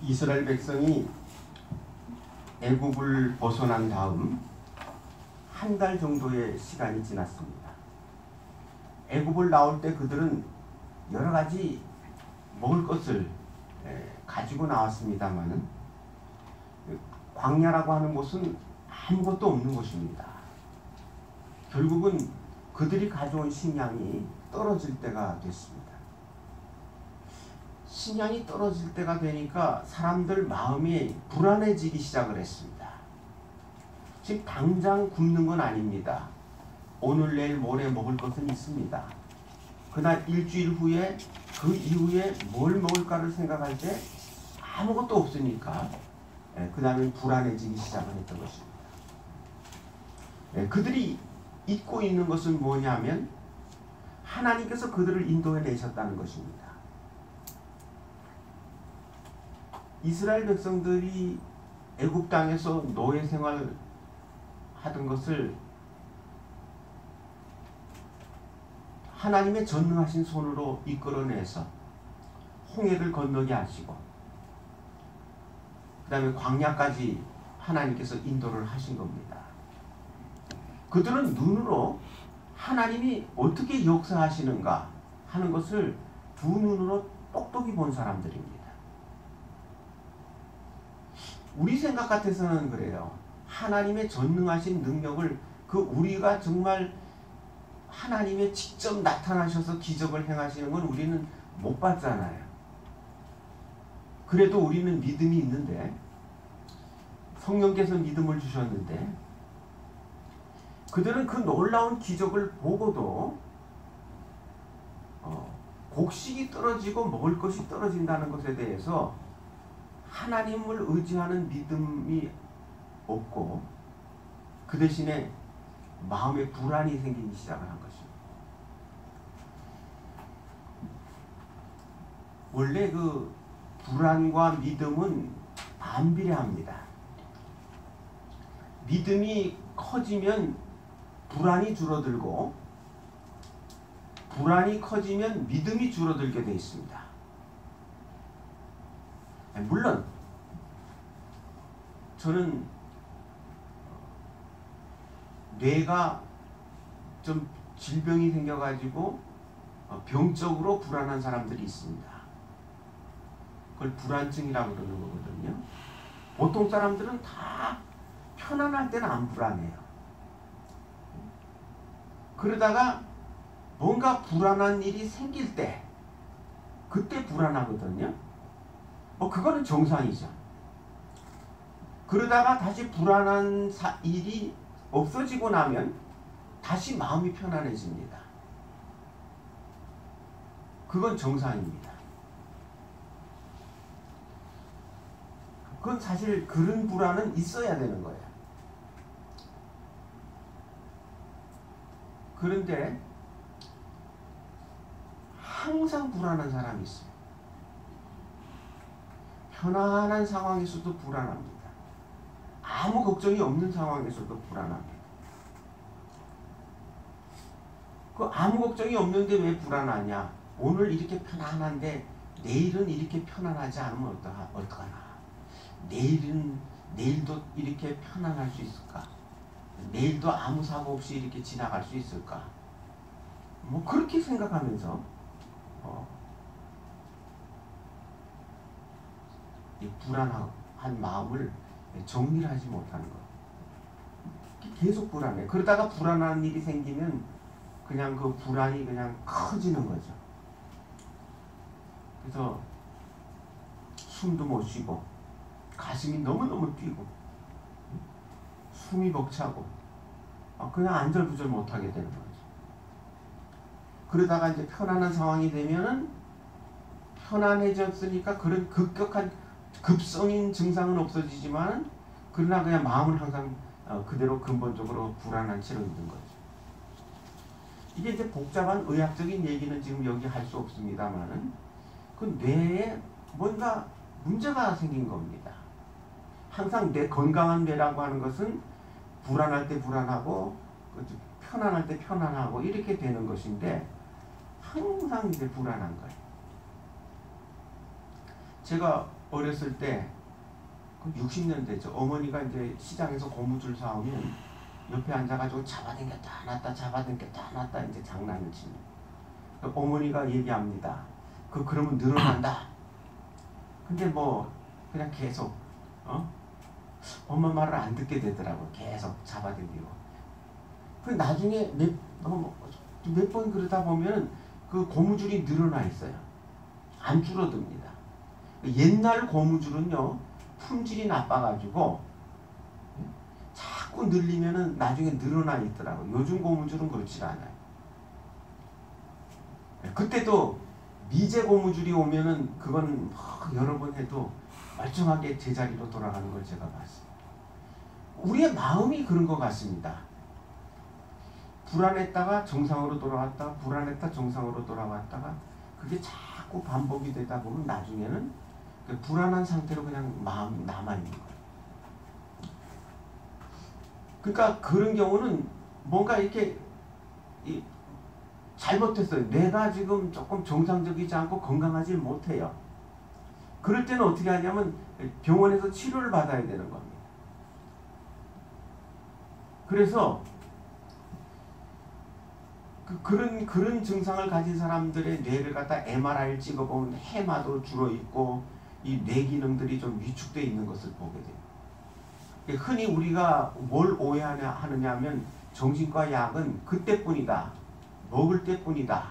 이스라엘 백성이 애굽을 벗어난 다음 한 달 정도의 시간이 지났습니다. 애굽을 나올 때 그들은 여러 가지 먹을 것을 가지고 나왔습니다만은 광야라고 하는 곳은 아무것도 없는 곳입니다. 결국은 그들이 가져온 식량이 떨어질 때가 됐습니다. 식량이 떨어질 때가 되니까 사람들 마음이 불안해지기 시작을 했습니다. 지금 당장 굶는 건 아닙니다. 오늘 내일 모레 먹을 것은 있습니다. 그날 일주일 후에 그 이후에 뭘 먹을까를 생각할 때 아무것도 없으니까 그 다음에 불안해지기 시작을 했던 것입니다. 그들이 잊고 있는 것은 뭐냐면 하나님께서 그들을 인도해 내셨다는 것입니다. 이스라엘 백성들이 애굽 땅에서 노예 생활 하던 것을 하나님의 전능하신 손으로 이끌어내서 홍해를 건너게 하시고 그 다음에 광야까지 하나님께서 인도를 하신 겁니다. 그들은 눈으로 하나님이 어떻게 역사하시는가 하는 것을 두 눈으로 똑똑히 본 사람들입니다. 우리 생각 같아서는 그래요. 하나님의 전능하신 능력을 우리가 정말 하나님의 직접 나타나셔서 기적을 행하시는 건 우리는 못 봤잖아요. 그래도 우리는 믿음이 있는데 성령께서 믿음을 주셨는데 그들은 그 놀라운 기적을 보고도 곡식이 떨어지고 먹을 것이 떨어진다는 것에 대해서 하나님을 의지하는 믿음이 없고 그 대신에 마음에 불안이 생기기 시작을 한 것입니다. 원래 그 불안과 믿음은 반비례합니다. 믿음이 커지면 불안이 줄어들고 불안이 커지면 믿음이 줄어들게 되어 있습니다. 물론 저는 뇌가 좀 질병이 생겨가지고 병적으로 불안한 사람들이 있습니다. 그걸 불안증이라고 그러는 거거든요. 보통 사람들은 다 편안할 때는 안 불안해요. 그러다가 뭔가 불안한 일이 생길 때 그때 불안하거든요. 그거는 정상이죠. 그러다가 다시 불안한 일이 없어지고 나면 다시 마음이 편안해집니다. 그건 정상입니다. 그건 사실 그런 불안은 있어야 되는 거예요. 그런데 항상 불안한 사람이 있어요. 편안한 상황에서도 불안합니다. 아무 걱정이 없는 상황에서도 불안합니다. 그 아무 걱정이 없는데 왜 불안하냐? 오늘 이렇게 편안한데 내일은 이렇게 편안하지 않으면 어떡하나? 내일도 이렇게 편안할 수 있을까? 내일도 아무 사고 없이 이렇게 지나갈 수 있을까? 그렇게 생각하면서 이 불안한 마음을 정리를 하지 못하는 거예요. 계속 불안해. 그러다가 불안한 일이 생기면 그냥 그 불안이 그냥 커지는 거죠. 그래서 숨도 못 쉬고 가슴이 너무너무 뛰고 숨이 벅차고 그냥 안절부절 못하게 되는 거죠. 그러다가 이제 편안한 상황이 되면은 편안해졌으니까 그런 급성인 증상은 없어지지만 그러나 그냥 마음은 항상 그대로 근본적으로 불안한 채로 있는 거죠. 이게 이제 복잡한 의학적인 얘기는 지금 여기 할 수 없습니다만은 그 뇌에 뭔가 문제가 생긴 겁니다. 항상 건강한 뇌라고 하는 것은 불안할 때 불안하고 편안할 때 편안하고 이렇게 되는 것인데 항상 이제 불안한 거예요. 제가 어렸을 때, 그 60년대죠. 어머니가 이제 시장에서 고무줄 사오면 옆에 앉아가지고 잡아당겼다 놨다 잡아당겼다 놨다 이제 장난을 치는. 어머니가 얘기합니다. 그러면 늘어난다. 근데 뭐 그냥 계속 엄마 말을 안 듣게 되더라고. 계속 잡아당기고. 그 나중에 몇 번 그러다 보면 그 고무줄이 늘어나 있어요. 안 줄어듭니다. 옛날 고무줄은요 품질이 나빠가지고 자꾸 늘리면은 나중에 늘어나 있더라고. 요즘 고무줄은 그렇지 않아요. 그때도 미제 고무줄이 오면은 그건 여러 번 해도 멀쩡하게 제자리로 돌아가는 걸 제가 봤습니다. 우리의 마음이 그런 것 같습니다. 불안했다가 정상으로 돌아왔다가 불안했다 정상으로 돌아왔다가 그게 자꾸 반복이 되다 보면 나중에는 그 불안한 상태로 그냥 마음이 남아있는 거예요. 그러니까 그런 경우는 뭔가 이렇게 잘못했어요. 내가 지금 조금 정상적이지 않고 건강하지 못해요. 그럴 때는 어떻게 하냐면 병원에서 치료를 받아야 되는 겁니다. 그래서 그런 증상을 가진 사람들의 뇌를 갖다 MRI를 찍어보면 해마도 줄어있고 이 뇌 기능들이 좀 위축되어 있는 것을 보게 돼요. 흔히 우리가 뭘 오해하느냐 하면 정신과 약은 그때뿐이다. 먹을 때뿐이다.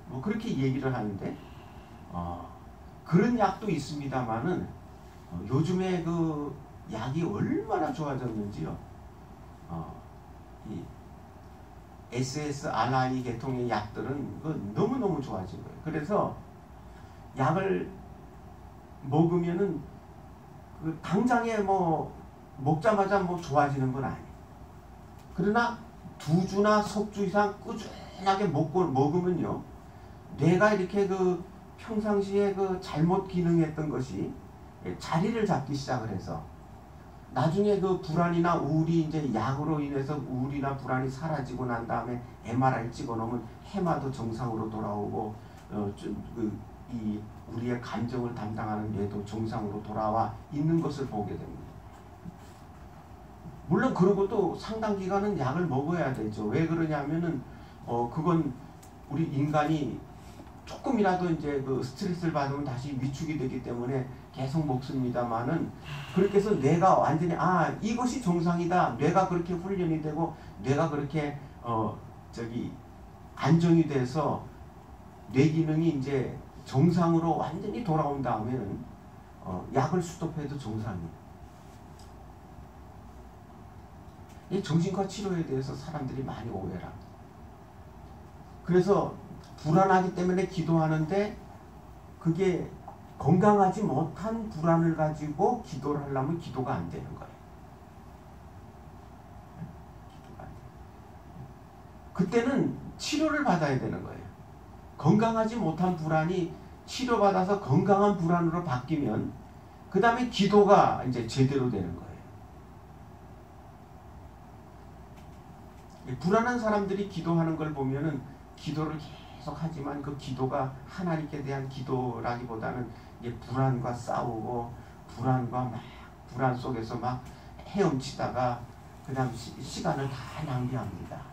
뭐 그렇게 얘기를 하는데 그런 약도 있습니다만은 요즘에 그 약이 얼마나 좋아졌는지요. 이 SSRI 계통의 약들은 너무너무 좋아진 거예요. 그래서 약을 먹으면은 그 당장에 뭐 먹자마자 뭐 좋아지는 건 아니에요. 그러나 2주나 석 주 이상 꾸준하게 먹으면요, 뇌가 이렇게 그 평상시에 그 잘못 기능했던 것이 자리를 잡기 시작을 해서 나중에 그 불안이나 우울이 이제 약으로 인해서 우울이나 불안이 사라지고 난 다음에 MRI 찍어놓으면 해마도 정상으로 돌아오고 이 우리의 감정을 담당하는 뇌도 정상으로 돌아와 있는 것을 보게 됩니다. 물론 그러고도 상당 기간은 약을 먹어야 되죠. 왜 그러냐면은 그건 우리 인간이 조금이라도 이제 그 스트레스를 받으면 다시 위축이 되기 때문에 계속 먹습니다만은, 그렇게 해서 뇌가 완전히 이것이 정상이다. 뇌가 그렇게 훈련이 되고 뇌가 그렇게 안정이 돼서 뇌 기능이 이제 정상으로 완전히 돌아온 다음에는 약을 스톱해도 정상이에요. 이 정신과 치료에 대해서 사람들이 많이 오해를 합니다. 그래서 불안하기 때문에 기도하는데 그게 건강하지 못한 불안을 가지고 기도를 하려면 기도가 안 되는 거예요. 기도가 안 돼요. 그때는 치료를 받아야 되는 거예요. 건강하지 못한 불안이 치료받아서 건강한 불안으로 바뀌면 그 다음에 기도가 이제 제대로 되는 거예요. 불안한 사람들이 기도하는 걸 보면은 기도를 계속 하지만 그 기도가 하나님께 대한 기도라기보다는 이제 불안과 싸우고 불안 속에서 막 헤엄치다가 그 다음 시간을 다 낭비합니다.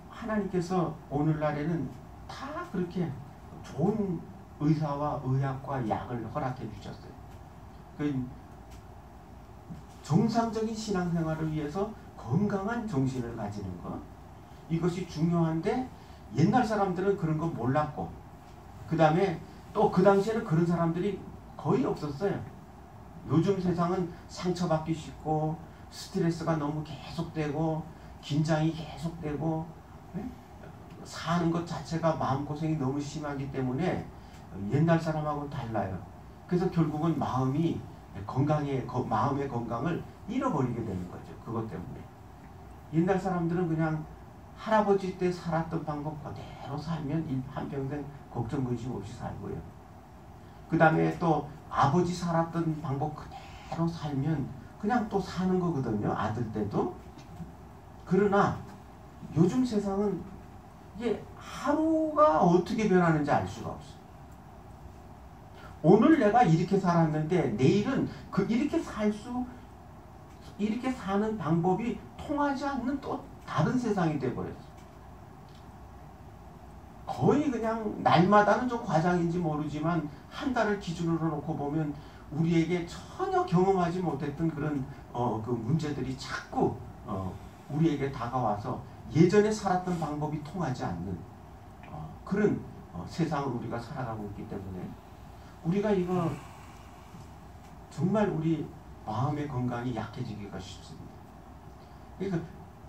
하나님께서 오늘날에는 다 그렇게 좋은 의사와 의학과 약을 허락해 주셨어요. 정상적인 신앙생활을 위해서 건강한 정신을 가지는 것, 이것이 중요한데 옛날 사람들은 그런 거 몰랐고, 그 다음에 또 그 당시에는 그런 사람들이 거의 없었어요. 요즘 세상은 상처받기 쉽고 스트레스가 너무 계속되고 긴장이 계속되고 사는 것 자체가 마음고생이 너무 심하기 때문에 옛날 사람하고는 달라요. 그래서 결국은 마음의 건강을 잃어버리게 되는 거죠. 그것 때문에. 옛날 사람들은 그냥 할아버지 때 살았던 방법 그대로 살면 한평생 걱정 근심 없이 살고요. 그 다음에 또 아버지 살았던 방법 그대로 살면 그냥 또 사는 거거든요. 아들 때도. 그러나 요즘 세상은 이게 하루가 어떻게 변하는지 알 수가 없어요. 오늘 내가 이렇게 살았는데 내일은 이렇게 사는 방법이 통하지 않는 또 다른 세상이 돼버렸어. 거의 그냥 날마다는 좀 과장인지 모르지만 한 달을 기준으로 놓고 보면 우리에게 전혀 경험하지 못했던 그런 그 문제들이 자꾸 우리에게 다가와서 예전에 살았던 방법이 통하지 않는 그런 세상을 우리가 살아가고 있기 때문에 우리가 이거 정말 우리 마음의 건강이 약해지기가 쉽습니다. 그러니까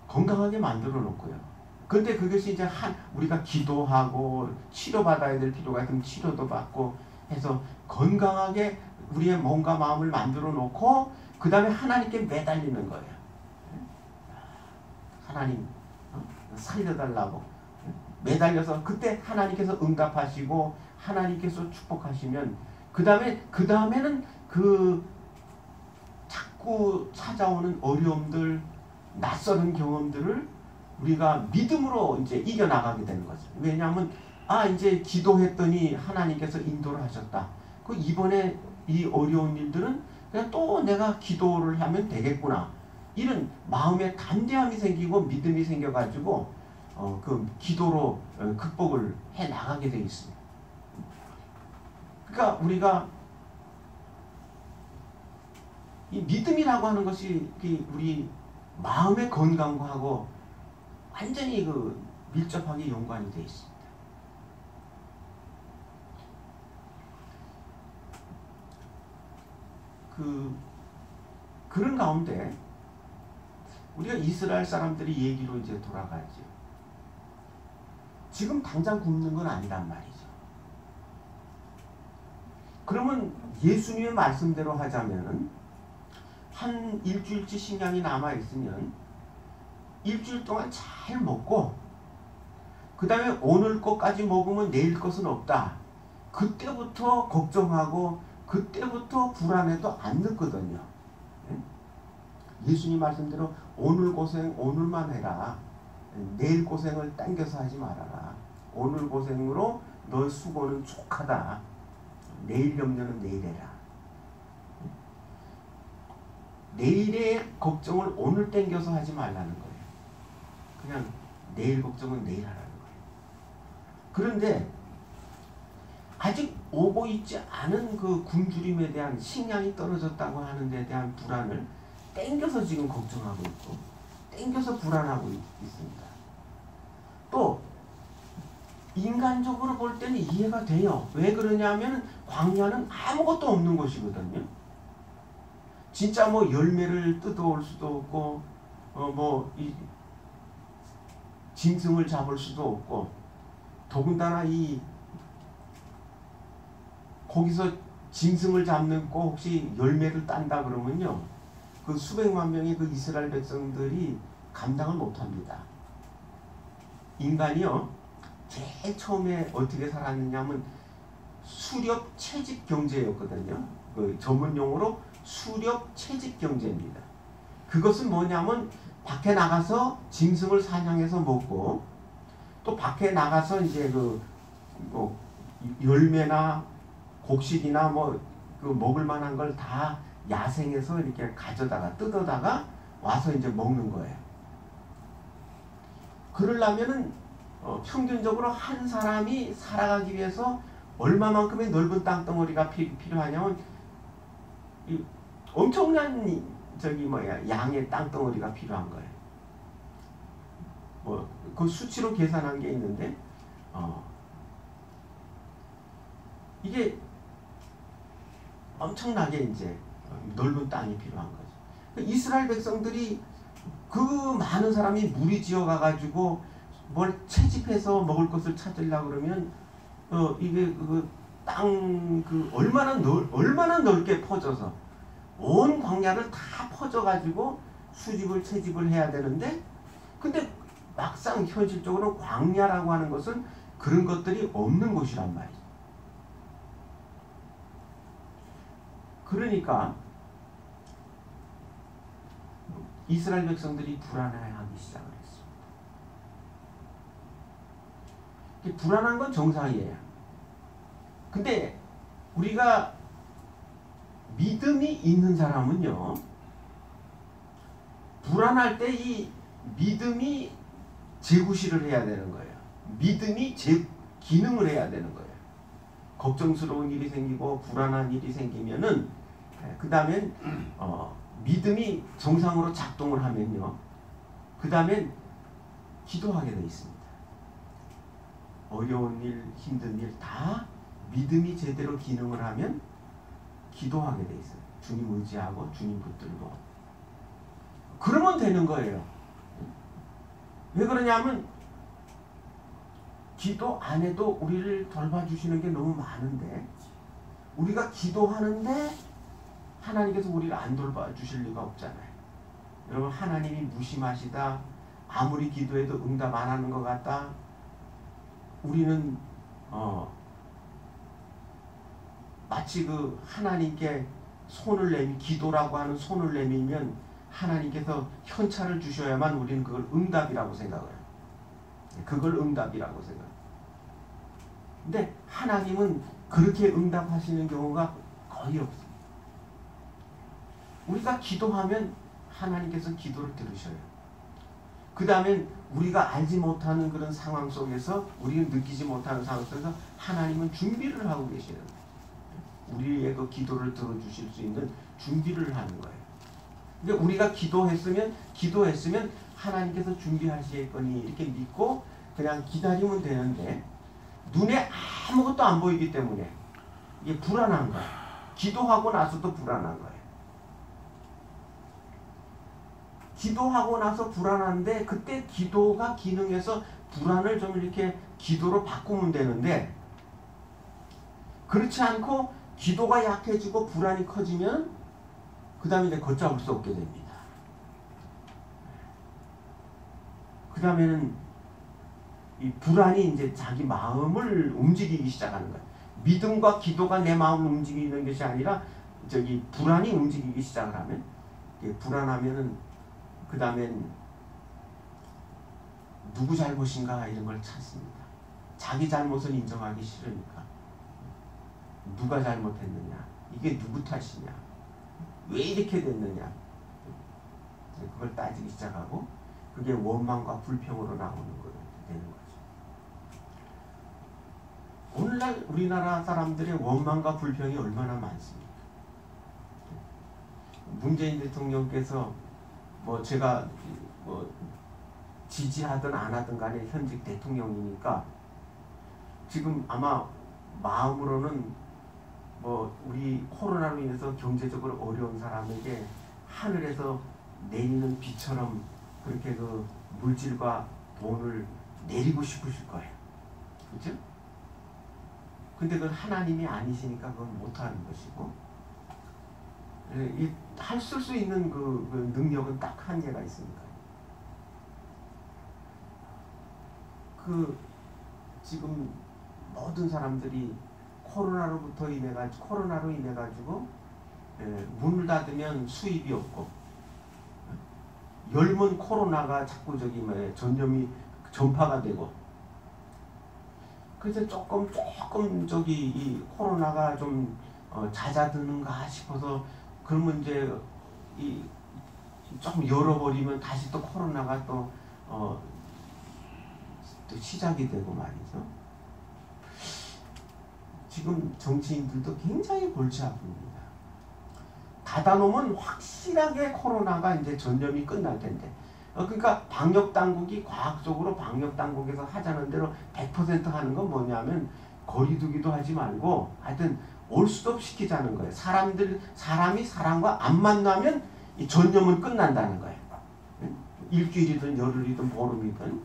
건강하게 만들어 놓고요. 근데 그것이 이제 우리가 기도하고 치료받아야 될 필요가 있으면 치료도 받고 해서 건강하게 우리의 몸과 마음을 만들어 놓고 그 다음에 하나님께 매달리는 거예요. 하나님 살려달라고 매달려서 그때 하나님께서 응답하시고 하나님께서 축복하시면 그 다음에는 그 자꾸 찾아오는 어려움들 낯설은 경험들을 우리가 믿음으로 이제 이겨나가게 되는 거죠. 왜냐하면 이제 기도했더니 하나님께서 인도를 하셨다. 그 이번에 이 어려운 일들은 그냥 또 내가 기도를 하면 되겠구나. 이런 마음의 담대함이 생기고 믿음이 생겨가지고 그 기도로 극복을 해 나가게 되어 있습니다. 그러니까 우리가 이 믿음이라고 하는 것이 우리 마음의 건강하고 완전히 밀접하게 연관이 되어 있습니다. 그런 가운데 우리가 이스라엘 사람들이 얘기로 이제 돌아가죠. 지금 당장 굶는 건 아니란 말이죠. 그러면 예수님의 말씀대로 하자면은 한 일주일치 식량이 남아 있으면 일주일 동안 잘 먹고 그 다음에 오늘 것까지 먹으면 내일 것은 없다. 그때부터 걱정하고 그때부터 불안해도 안 늦거든요. 예수님 말씀대로 오늘 고생 오늘만 해라. 내일 고생을 당겨서 하지 말아라. 오늘 고생으로 너의 수고는 족하다. 내일 염려는 내일 해라. 내일의 걱정을 오늘 당겨서 하지 말라는 거예요. 그냥 내일 걱정은 내일 하라는 거예요. 그런데 아직 오고 있지 않은 그 굶주림에 대한 식량이 떨어졌다고 하는 데 대한 불안을 땡겨서 지금 걱정하고 있고 땡겨서 불안하고 있습니다. 또 인간적으로 볼 때는 이해가 돼요. 왜 그러냐면 광야는 아무것도 없는 곳이거든요. 진짜 뭐 열매를 뜯어올 수도 없고 이 짐승을 잡을 수도 없고 더군다나 거기서 짐승을 잡는 거 혹시 열매를 딴다 그러면요 그 수백만 명의 그 이스라엘 백성들이 감당을 못합니다. 인간이요 제일 처음에 어떻게 살았느냐면 수렵 채집 경제였거든요. 그 전문 용어로 수렵 채집 경제입니다. 그것은 뭐냐면 밖에 나가서 짐승을 사냥해서 먹고 또 밖에 나가서 이제 열매나 곡식이나 먹을 만한 걸 다 야생에서 이렇게 가져다가 뜯어다가 와서 이제 먹는 거예요. 그러려면은 평균적으로 한 사람이 살아가기 위해서 얼마만큼의 넓은 땅덩어리가 필요하냐면 엄청난 양의 땅덩어리가 필요한 거예요. 그 수치로 계산한 게 있는데 이게 엄청나게 이제 넓은 땅이 필요한 거죠. 이스라엘 백성들이 그 많은 사람이 무리지어 가가지고 뭘 채집해서 먹을 것을 찾으려고 그러면 이게 땅 얼마나 넓게 퍼져서 온 광야를 다 퍼져가지고 수집을 채집을 해야 되는데 근데 막상 현실적으로 광야라고 하는 것은 그런 것들이 없는 곳이란 말이죠. 그러니까 이스라엘 백성들이 불안해하기 시작을 했습니다. 불안한 건 정상이에요. 근데 우리가 믿음이 있는 사람은요, 불안할 때 이 믿음이 재구실을 해야 되는 거예요. 믿음이 기능을 해야 되는 거예요. 걱정스러운 일이 생기고 불안한 일이 생기면은 그 다음엔 믿음이 정상으로 작동을 하면요, 그 다음엔 기도하게 돼 있습니다. 어려운 일, 힘든 일 다 믿음이 제대로 기능을 하면 기도하게 돼 있어요. 주님 의지하고 주님 붙들고 그러면 되는 거예요. 왜 그러냐면 기도 안 해도 우리를 돌봐주시는 게 너무 많은데, 우리가 기도하는데 하나님께서 우리를 안 돌봐주실 리가 없잖아요. 여러분, 하나님이 무심하시다, 아무리 기도해도 응답 안 하는 것 같다, 우리는 마치 그 하나님께 손을 기도라고 하는 손을 내밀면 하나님께서 현찰을 주셔야만 우리는 그걸 응답이라고 생각을 해요. 그걸 응답이라고 생각해요. 근데 하나님은 그렇게 응답하시는 경우가 거의 없어요. 우리가 기도하면 하나님께서 기도를 들으셔요. 그 다음엔 우리가 알지 못하는 그런 상황 속에서, 우리는 느끼지 못하는 상황 속에서 하나님은 준비를 하고 계시는 거예요. 우리의 그 기도를 들어주실 수 있는 준비를 하는 거예요. 근데 우리가 기도했으면 하나님께서 준비하실 거니 이렇게 믿고 그냥 기다리면 되는데, 눈에 아무것도 안 보이기 때문에 이게 불안한 거예요. 기도하고 나서도 불안한 거예요. 기도하고 나서 불안한데, 그때 기도가 기능해서 불안을 좀 이렇게 기도로 바꾸면 되는데, 그렇지 않고 기도가 약해지고 불안이 커지면 그 다음에 이제 걷잡을 수 없게 됩니다. 그 다음에는 이 불안이 이제 자기 마음을 움직이기 시작하는 거예요. 믿음과 기도가 내 마음을 움직이는 것이 아니라 불안이 움직이기 시작을 하면, 불안하면은 그 다음엔 누구 잘못인가 이런 걸 찾습니다. 자기 잘못을 인정하기 싫으니까. 누가 잘못했느냐, 이게 누구 탓이냐, 왜 이렇게 됐느냐, 그걸 따지기 시작하고 그게 원망과 불평으로 나오는 거로 되는 거죠. 오늘날 우리나라 사람들의 원망과 불평이 얼마나 많습니까? 문재인 대통령께서 제가 지지하든 안 하든 간에 현직 대통령이니까 지금 아마 마음으로는 우리 코로나로 인해서 경제적으로 어려운 사람에게 하늘에서 내리는 비처럼 그렇게 그 물질과 돈을 내리고 싶으실 거예요. 그죠? 근데 그건 하나님이 아니시니까 그건 못하는 것이고, 쓸 수 있는 그 능력은 딱 한계가 있습니다. 지금 모든 사람들이 코로나로 인해 가지고 문을 닫으면 수입이 없고, 열면 코로나가 자꾸 전염이 전파가 되고, 그래서 조금 이 코로나가 좀 잦아드는가 싶어서, 그러면 이제 조금 열어버리면 다시 또 코로나가 또 시작이 되고 말이죠. 지금 정치인들도 굉장히 골치 아픕니다. 닫아놓으면 확실하게 코로나가 이제 전염이 끝날 텐데, 그러니까 방역당국이 과학적으로 방역당국에서 하자는 대로 100% 하는 건 뭐냐면, 거리두기도 하지 말고 하여튼 올스톱 시키자는 거예요. 사람이 사람과 안 만나면 이 전염은 끝난다는 거예요. 일주일이든 열흘이든 보름이든.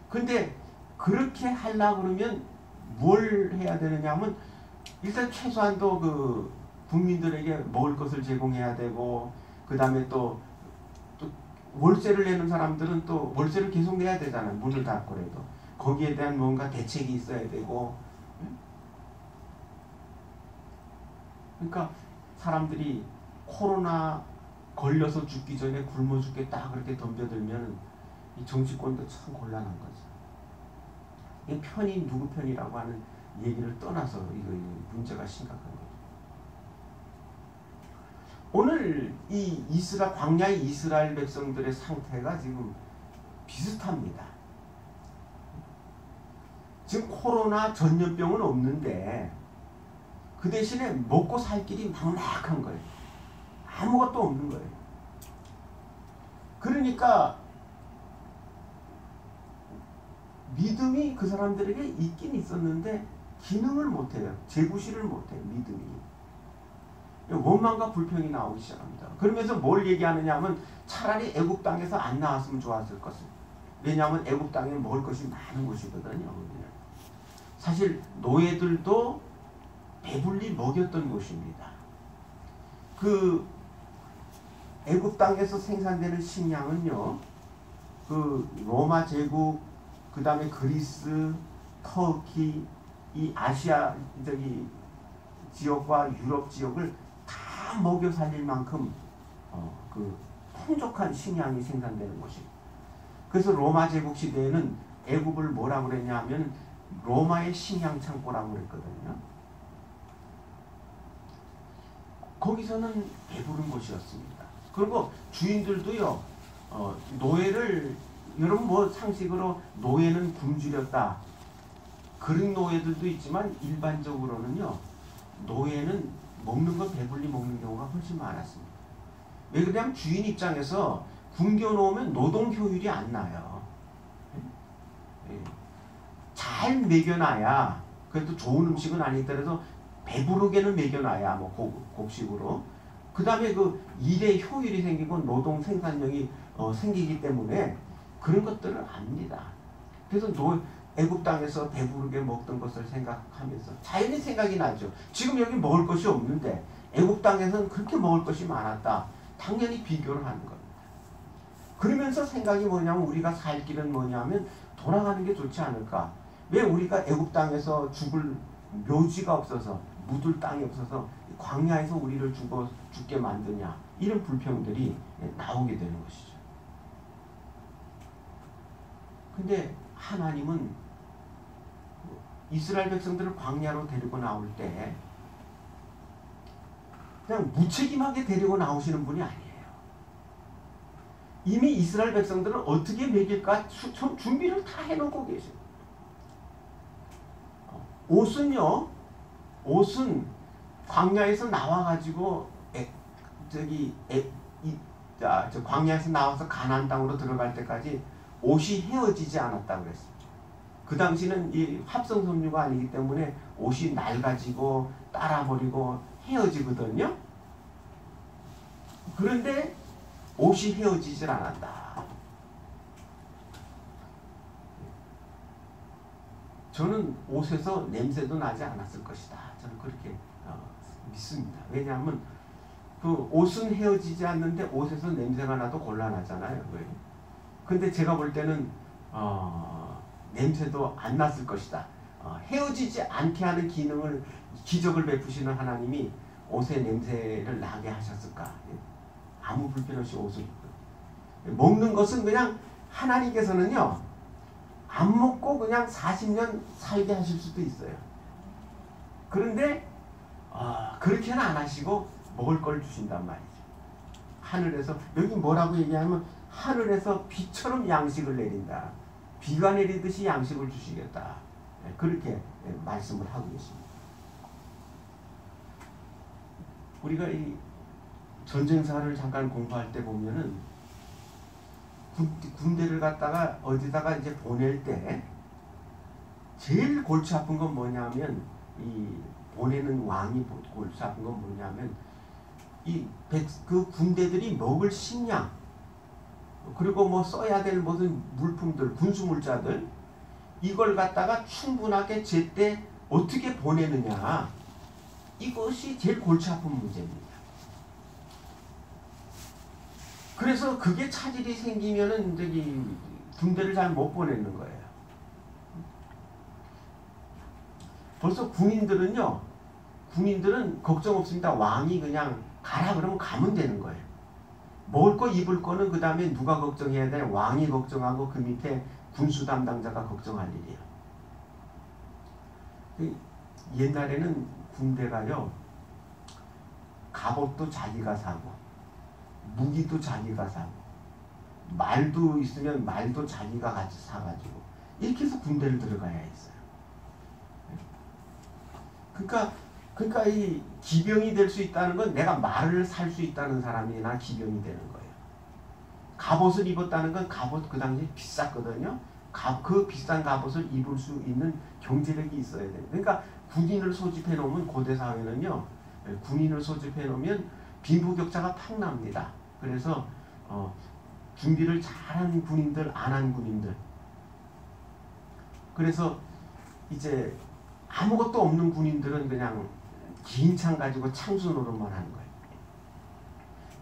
근데 그렇게 하려고 그러면 뭘 해야 되느냐 하면, 일단 최소한도 그 국민들에게 먹을 것을 제공해야 되고, 그 다음에 또 월세를 내는 사람들은 또 월세를 계속 내야 되잖아요. 문을 닫고라도. 거기에 대한 뭔가 대책이 있어야 되고. 그러니까 사람들이 코로나 걸려서 죽기 전에 굶어 죽겠다 그렇게 덤벼들면 이 정치권도 참 곤란한 거죠. 이 편이 누구 편이라고 하는 얘기를 떠나서 이거 문제가 심각한 거죠. 오늘 이 광야의 이스라엘 백성들의 상태가 지금 비슷합니다. 지금 코로나 전염병은 없는데 그 대신에 먹고 살 길이 막막한 거예요. 아무것도 없는 거예요. 그러니까 믿음이 그 사람들에게 있긴 있었는데 기능을 못해요. 재구실을 못해요. 믿음이. 원망과 불평이 나오기 시작합니다. 그러면서 뭘 얘기하느냐 하면 차라리 애굽 땅에서 안 나왔으면 좋았을 것을. 왜냐하면 애굽 땅에 먹을 것이 많은 곳이거든요. 사실 노예들도 배불리 먹였던 곳입니다. 그 애굽 땅에서 생산되는 식량은요, 그 로마 제국, 그 다음에 그리스, 터키, 이 아시아 지역과 유럽 지역을 다 먹여 살릴 만큼 그 풍족한 식량이 생산되는 곳입니다. 그래서 로마 제국 시대에는 애굽을 뭐라고 그랬냐면 로마의 식량 창고라고 그랬거든요. 거기서는 배부른 곳이었습니다. 그리고 주인들도요, 노예를, 여러분 뭐 상식으로 노예는 굶주렸다, 그런 노예들도 있지만 일반적으로는요, 노예는 먹는 거 배불리 먹는 경우가 훨씬 많았습니다. 왜 그러냐면 주인 입장에서 굶겨놓으면 노동 효율이 안 나요. 잘 먹여놔야, 그래도 좋은 음식은 아니더라도 배부르게는 먹여놔야 뭐 곡식으로, 그 다음에 그 일의 효율이 생기고 노동 생산력이 생기기 때문에 그런 것들을 압니다. 그래서 애굽 땅에서 배부르게 먹던 것을 생각하면서 자연히 생각이 나죠. 지금 여기 먹을 것이 없는데 애굽 땅에서는 그렇게 먹을 것이 많았다. 당연히 비교를 하는 겁니다. 그러면서 생각이 뭐냐면 우리가 살 길은 뭐냐면 돌아가는 게 좋지 않을까. 왜 우리가 애굽 땅에서 죽을 묘지가 없어서, 묻을 땅이 없어서 광야에서 우리를 죽게 만드냐, 이런 불평들이 나오게 되는 것이죠. 근데 하나님은 이스라엘 백성들을 광야로 데리고 나올 때 그냥 무책임하게 데리고 나오시는 분이 아니에요. 이미 이스라엘 백성들은 어떻게 먹일까 준비를 다 해놓고 계셔요. 옷은 광야에서 나와가지고 광야에서 나와서 가나안 땅으로 들어갈 때까지 옷이 헤어지지 않았다고 그랬어요. 그 당시는 이 합성 섬유가 아니기 때문에 옷이 낡아지고 따라버리고 헤어지거든요. 그런데 옷이 헤어지질 않았다. 저는 옷에서 냄새도 나지 않았을 것이다. 저는 그렇게 믿습니다. 왜냐하면 그 옷은 헤어지지 않는데 옷에서 냄새가 나도 곤란하잖아요. 근데 제가 볼 때는 냄새도 안 났을 것이다. 헤어지지 않게 하는 기적을 베푸시는 하나님이 옷에 냄새를 나게 하셨을까? 아무 불편 없이 옷을 입고. 먹는 것은 그냥 하나님께서는요, 안 먹고 그냥 40년 살게 하실 수도 있어요. 그런데 그렇게는 안 하시고 먹을 걸 주신단 말이죠. 하늘에서, 여기 뭐라고 얘기하면 하늘에서 비처럼 양식을 내린다. 비가 내리듯이 양식을 주시겠다. 그렇게 말씀을 하고 계십니다. 우리가 이 전쟁사를 잠깐 공부할 때 보면은 군대를 갖다가 어디다가 이제 보낼 때 제일 골치 아픈 건 뭐냐면, 이 보내는 왕이 골치 아픈 건 뭐냐면 그 군대들이 먹을 식량, 그리고 뭐 써야 될 모든 물품들, 군수물자들, 이걸 갖다가 충분하게 제때 어떻게 보내느냐, 이것이 제일 골치 아픈 문제입니다. 그래서 그게 차질이 생기면은 군대를 잘 못 보내는 거예요. 벌써 군인들은 걱정 없습니다. 왕이 그냥 가라 그러면 가면 되는 거예요. 먹을 거 입을 거는 그 다음에 누가 걱정해야 돼? 왕이 걱정하고 그 밑에 군수 담당자가 걱정할 일이에요. 옛날에는 군대가요, 갑옷도 자기가 사고 무기도 자기가 사고 말도 있으면 말도 자기가 같이 사가지고 이렇게 해서 군대를 들어가야 했어요. 그러니까 이 기병이 될 수 있다는 건 내가 말을 살 수 있다는 사람이나 기병이 되는 거예요. 갑옷을 입었다는 건 갑옷 그 당시에 비쌌거든요. 그 비싼 갑옷을 입을 수 있는 경제력이 있어야 돼요. 그러니까 군인을 소집해 놓으면 고대 사회는요, 군인을 소집해 놓으면 빈부격차가 팍 납니다. 그래서 준비를 잘한 군인들, 안 한 군인들. 그래서 이제 아무것도 없는 군인들은 그냥 긴 창 가지고 창수 노릇만 하는 거예요.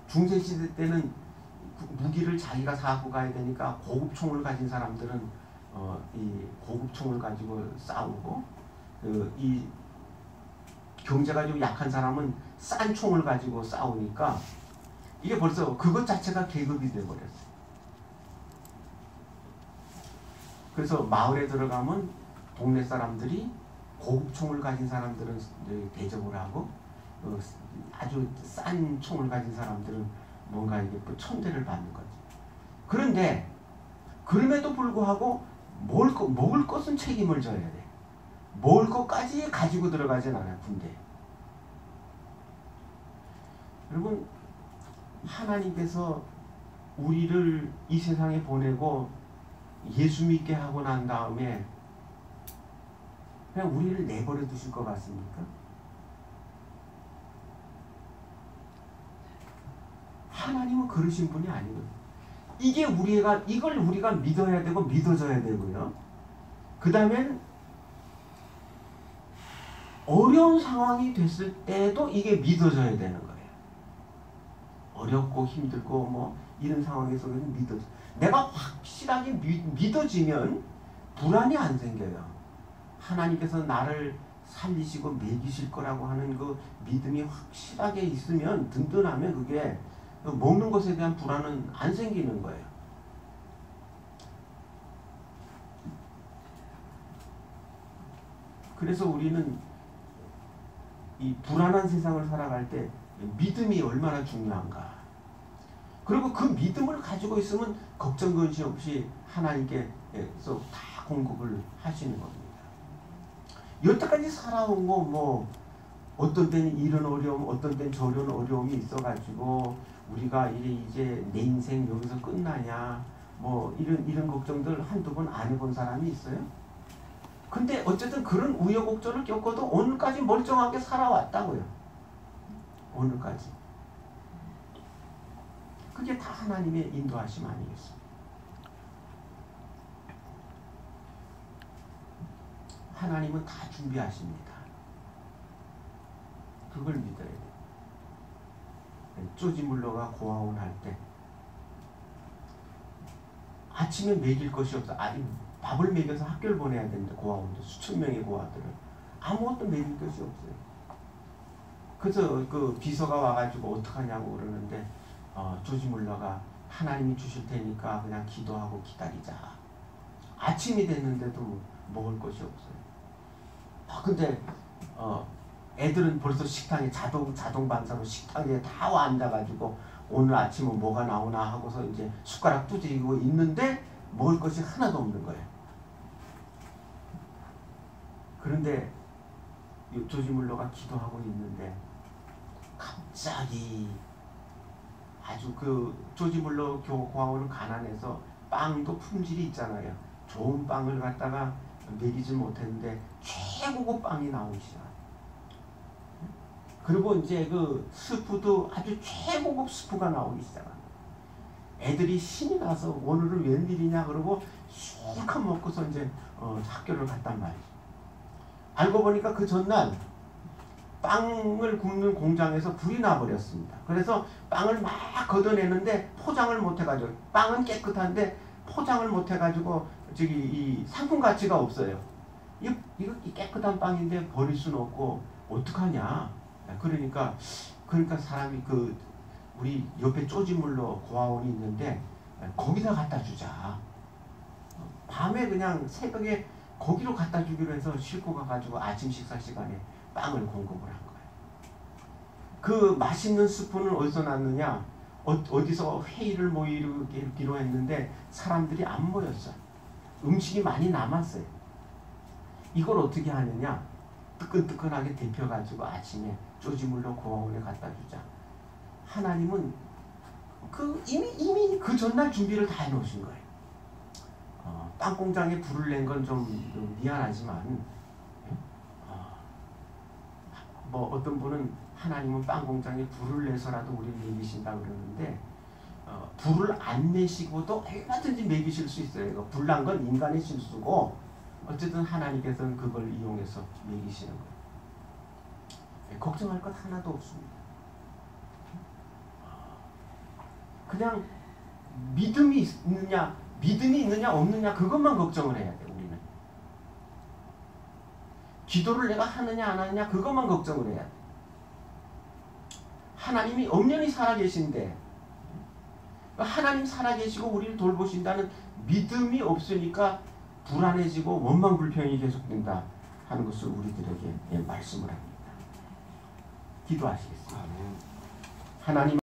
중세시대 때는 무기를 자기가 사고 가야 되니까 고급 총을 가진 사람들은 이 고급 총을 가지고 싸우고, 이 경제가 좀 약한 사람은 싼 총을 가지고 싸우니까 이게 벌써 그것 자체가 계급이 되어버렸어요. 그래서 마을에 들어가면 동네 사람들이 고급 총을 가진 사람들은 대접을 하고, 아주 싼 총을 가진 사람들은 뭔가 이게 천대를 받는 거지. 그런데 그럼에도 불구하고 먹을 것은 책임을 져야 돼. 먹을 것까지 가지고 들어가진 않아요, 군대. 여러분, 하나님께서 우리를 이 세상에 보내고 예수 믿게 하고 난 다음에 그냥 우리를 내버려 두실 것 같습니까? 하나님은 그러신 분이 아니거든요. 이걸 우리가 믿어야 되고 믿어져야 되고요. 그 다음엔 어려운 상황이 됐을 때도 이게 믿어져야 되는 거예요. 어렵고 힘들고 뭐 이런 상황에서는 내가 확실하게 믿어지면 불안이 안 생겨요. 하나님께서 나를 살리시고 먹이실 거라고 하는 그 믿음이 확실하게 있으면, 든든하면 그게 먹는 것에 대한 불안은 안 생기는 거예요. 그래서 우리는 이 불안한 세상을 살아갈 때 믿음이 얼마나 중요한가. 그리고 그 믿음을 가지고 있으면 걱정 근심 없이 하나님께서 다 공급을 하시는 겁니다. 여태까지 살아온 거 뭐 어떤 때는 이런 어려움, 어떤 때는 저런 어려움이 있어가지고 우리가 이제 내 인생 여기서 끝나냐, 뭐 이런 걱정들 한두 번 안 해본 사람이 있어요? 근데 어쨌든 그런 우여곡절을 겪어도 오늘까지 멀쩡하게 살아왔다고요. 오늘까지. 그게 다 하나님의 인도하심 아니겠습니까? 하나님은 다 준비하십니다. 그걸 믿어야 돼요. 쪼지물러가 고아원 할 때 아침에 먹일 것이 없어. 아니, 밥을 먹여서 학교를 보내야 되는데, 고아원도 수천 명의 고아들을 아무것도 먹일 것이 없어요. 그래서 그 비서가 와가지고 어떡하냐고 그러는데, 조지물러가 하나님이 주실 테니까 그냥 기도하고 기다리자. 아침이 됐는데도 먹을 것이 없어요. 근데 애들은 벌써 식당에 자동 반사로 식당에 다 와 앉아가지고 오늘 아침은 뭐가 나오나 하고서 이제 숟가락 두드리고 있는데 먹을 것이 하나도 없는 거예요. 그런데 조지물러가 기도하고 있는데 갑자기 아주 그 조지물러 고아원은 가난해서 빵도 품질이 있잖아요. 좋은 빵을 갖다가 먹이지 못했는데 최고급 빵이 나오기 시작해요. 그리고 이제 그 스프도 아주 최고급 스프가 나오기 시작합니다. 애들이 신이 나서 오늘은 웬일이냐 그러고 실컷 먹고서 이제 학교를 갔단 말이죠. 알고 보니까 그 전날 빵을 굽는 공장에서 불이 나버렸습니다. 그래서 빵을 막 걷어내는데 포장을 못해가지고, 빵은 깨끗한데 포장을 못해가지고 이 상품 가치가 없어요. 이거 깨끗한 빵인데 버릴 수는 없고 어떡하냐. 그러니까 사람이 우리 옆에 쪼지물러 고아원이 있는데 거기다 갖다 주자. 밤에 그냥 새벽에 거기로 갖다 주기로 해서 싣고 가가지고 아침 식사 시간에 빵을 공급을 한 거예요. 그 맛있는 스프는 어디서 났느냐? 어디서 회의를 모이기로 했는데 사람들이 안 모였어요. 음식이 많이 남았어요. 이걸 어떻게 하느냐? 뜨끈뜨끈하게 데펴가지고 아침에 쪼지물로 고아원에 갖다 주자. 하나님은 이미 그 전날 준비를 다 해놓으신 거예요. 빵 공장에 불을 낸 건 좀 미안하지만, 뭐 어떤 분은 하나님은 빵 공장에 불을 내서라도 우리를 먹이신다 그러는데, 불을 안 내시고도 얼마든지 먹이실 수 있어요. 불 난 건 인간의 실수고, 어쨌든 하나님께서는 그걸 이용해서 먹이시는 거예요. 걱정할 것 하나도 없습니다. 그냥 믿음이 있느냐 없느냐 그것만 걱정을 해야 돼. 우리는 기도를 내가 하느냐 안 하느냐 그것만 걱정을 해야 돼. 하나님이 엄연히 살아계신데, 하나님 살아계시고 우리를 돌보신다는 믿음이 없으니까 불안해지고 원망불평이 계속된다 하는 것을 우리들에게 말씀을 합니다. 기도하시겠습니다. 하나님